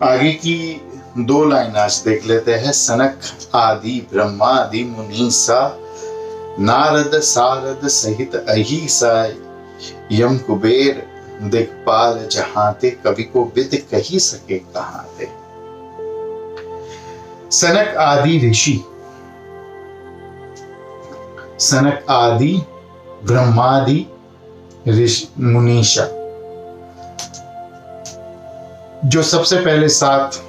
आगे की 2 लाइन आज देख लेते हैं। सनक आदि ब्रह्मादि मुनीसा नारद सारद सहित अहिसा यम कुबेर दिक्पाल जहां ते, कवि को विद कही सके कहां ते। सनक आदि ऋषि, सनक आदि ब्रह्मादि ऋषि मुनीषा, जो सबसे पहले 7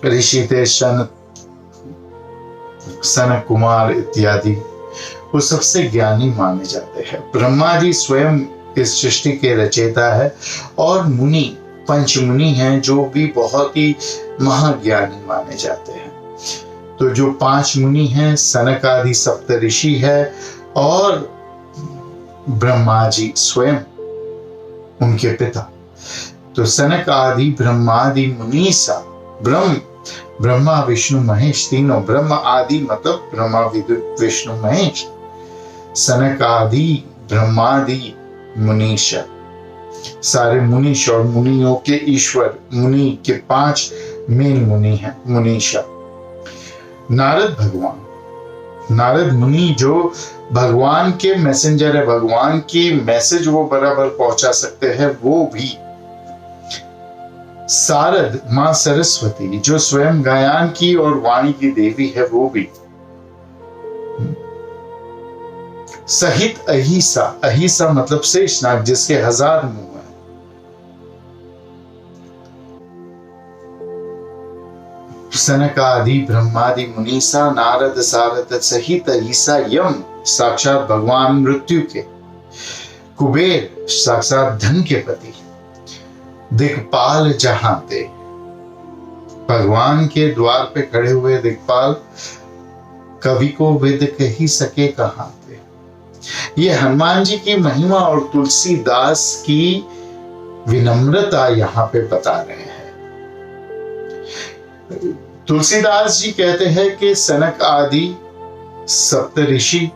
ऋषि थे, सनक कुमार इत्यादि, वो सबसे ज्ञानी माने जाते हैं। ब्रह्मा जी स्वयं इस सृष्टि के रचयिता है और मुनि पंचमुनि हैं जो भी बहुत ही महाज्ञानी माने जाते हैं। तो जो 5 मुनि हैं, सनक आदि सप्त ऋषि है और ब्रह्मा जी स्वयं उनके पिता। तो सनक आदि ब्रह्मादि मुनीसा, ब्रह्मा विष्णु महेश तीनों, ब्रह्म आदि मतलब ब्रह्मा विष्णु महेश, सनक आदि ब्रह्मादि मुनीषा, सारे मुनीष और मुनियों के ईश्वर, मुनि के 5 मेन मुनि हैं मुनीषा। नारद भगवान, नारद मुनि जो भगवान के मैसेंजर है, भगवान की मैसेज वो बराबर पहुंचा सकते हैं, वो भी। सारद मां सरस्वती जो स्वयं गायन की और वाणी की देवी है, वो भी। सहित अहिसा, अहिसा मतलब शेषनाग जिसके 1000 मुंह हैं। सनक आदि ब्रह्मादि मुनीसा नारद सारद सहित अहिसा यम, साक्षात भगवान मृत्यु के, कुबेर साक्षात धन के पति, दिक्पाल जहां ते, भगवान के द्वार पे खड़े हुए दिक्पाल, कवि को विद कही सके कहां ते। ये हनुमान जी की महिमा और तुलसीदास की विनम्रता यहां पे बता रहे हैं। तुलसीदास जी कहते हैं कि सनक आदि सप्त ऋषि,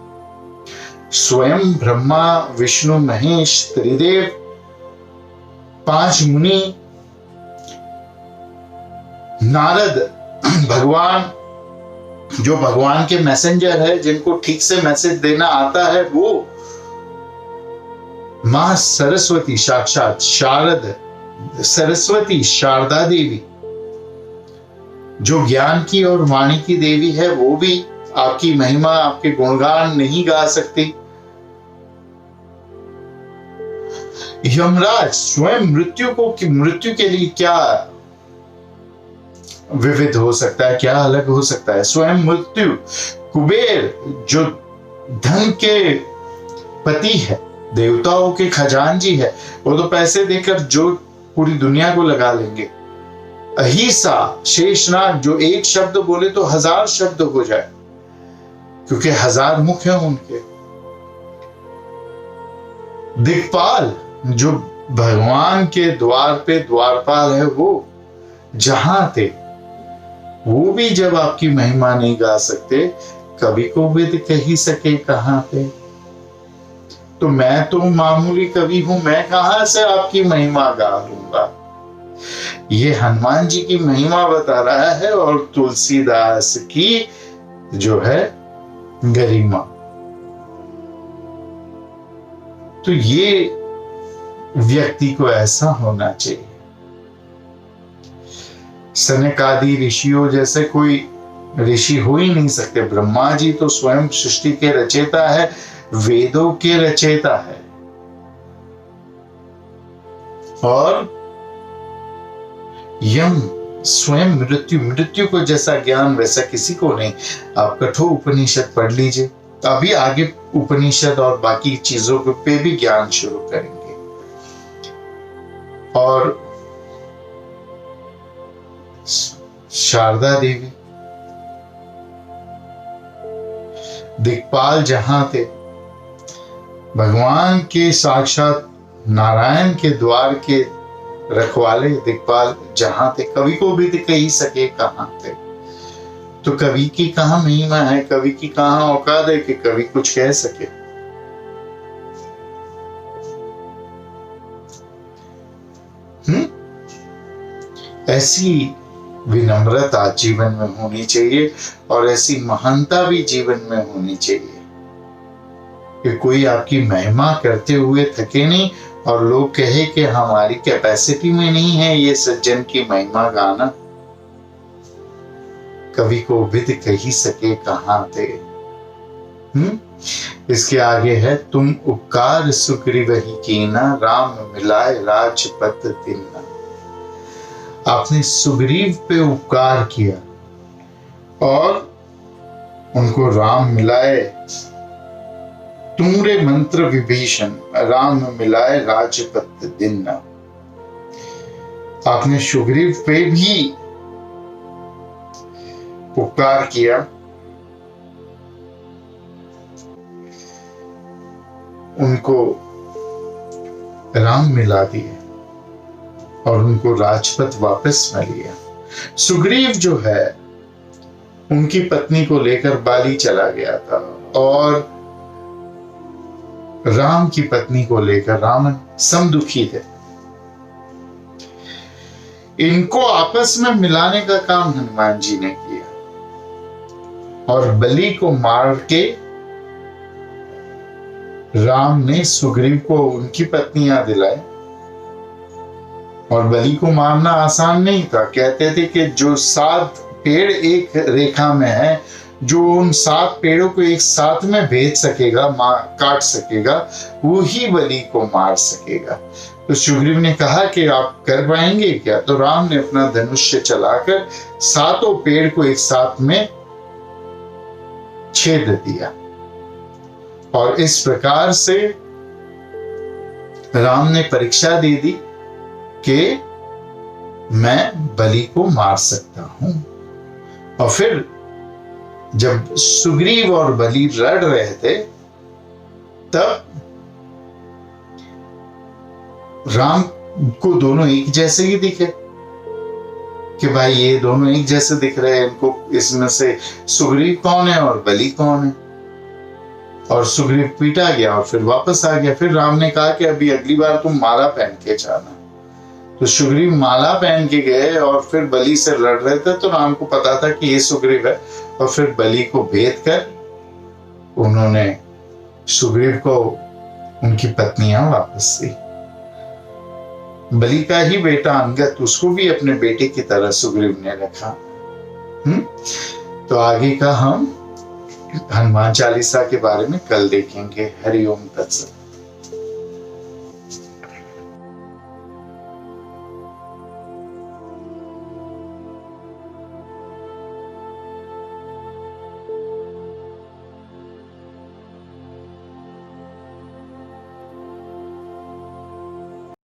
स्वयं ब्रह्मा विष्णु महेश त्रिदेव, 5 मुनि, नारद भगवान जो भगवान के मैसेंजर है, जिनको ठीक से मैसेज देना आता है, वो मां सरस्वती साक्षात शारद सरस्वती शारदा देवी जो ज्ञान की और वाणी की देवी है, वो भी आपकी महिमा आपके गुणगान नहीं गा सकती। यमराज स्वयं मृत्यु के लिए क्या विविध हो सकता है, क्या अलग हो सकता है। स्वयं मृत्यु, कुबेर जो धन के पति है, देवताओं के खजांची है, वो तो पैसे देकर जो पूरी दुनिया को लगा लेंगे। अहिसा शेषनाग जो एक शब्द बोले तो 1000 शब्द हो जाए, क्योंकि 1000 मुख हैं उनके। दिक्पाल जो भगवान के द्वार पे द्वारपाल है, वो जहां थे, वो भी जब आपकी महिमा नहीं गा सकते, कवि को विद कही सके कहां पे। तो मैं तो मामूली कवि हूं, मैं कहां से आपकी महिमा गा लूंगा। ये हनुमान जी की महिमा बता रहा है और तुलसीदास की जो है गरिमा। तो ये व्यक्ति को ऐसा होना चाहिए। सनक आदि ऋषियों जैसे कोई ऋषि हो ही नहीं सकते। ब्रह्मा जी तो स्वयं सृष्टि के रचयिता है, वेदों के रचयिता है, और यम स्वयं मृत्यु को जैसा ज्ञान वैसा किसी को नहीं। आप कठोर उपनिषद पढ़ लीजिए, अभी आगे उपनिषद और बाकी चीजों पे भी ज्ञान शुरू करेंगे। और शारदा देवी, दिक्पाल जहां थे, भगवान के साक्षात नारायण के द्वार के रखवाले दिक्पाल जहां थे, कवि को भी कही सके कहां थे। तो कवि की कहां महिमा है, कवि की कहां औकात है कि कवि कुछ कह सके। ऐसी विनम्रता जीवन में होनी चाहिए और ऐसी महानता भी जीवन में होनी चाहिए कि कोई आपकी महिमा करते हुए थके नहीं और लोग कहे कि हमारी कैपेसिटी में नहीं है ये सज्जन की महिमा गाना। कवि को विद कही सके कहां थे। इसके आगे है, तुम उपकार सुग्रीव ही कीना, राम मिलाए राजपत दीना। आपने सुग्रीव पे उपकार किया और उनको राम मिलाए, तुमरे मंत्र विभीषण, राम मिलाए राजपत दीना। आपने सुग्रीव पे भी उपकार किया, उनको राम मिला दिए और उनको राजपथ वापस मिल लिया। सुग्रीव जो है उनकी पत्नी को लेकर बाली चला गया था और राम की पत्नी को लेकर रावण समदुखी थे। इनको आपस में मिलाने का काम हनुमान जी ने किया और बलि को मार के राम ने सुग्रीव को उनकी पत्नियां दिलाई। और बलि को मारना आसान नहीं था। कहते थे कि जो 7 पेड़ एक रेखा में है, जो उन 7 पेड़ों को एक साथ में भेज सकेगा, काट सकेगा, वो ही बलि को मार सकेगा। तो सुग्रीव ने कहा कि आप कर पाएंगे क्या? तो राम ने अपना धनुष्य चलाकर 7 पेड़ को एक साथ में छेद दिया और इस प्रकार से राम ने परीक्षा दे दी कि मैं बलि को मार सकता हूं। और फिर जब सुग्रीव और बलि लड़ रहे थे तब राम को दोनों एक जैसे ही दिखे कि भाई ये दोनों एक जैसे दिख रहे हैं, इनको इसमें से सुग्रीव कौन है और बलि कौन है। और सुग्रीव पीटा गया और फिर वापस आ गया। फिर राम ने कहा कि अभी अगली बार तुम माला पहन के जाना। तो सुग्रीव माला पहन के गए और फिर बलि से लड़ रहे थे। तो राम को पता था कि ये सुग्रीव है और फिर बलि को भेद कर उन्होंने सुग्रीव को उनकी पत्नियां वापस दी। बलि का ही बेटा अंगद, उसको भी अपने बेटे की तरह सुग्रीव ने रखा। तो आगे का हम हनुमान चालीसा के बारे में कल देखेंगे। हरि ओम तत्सत।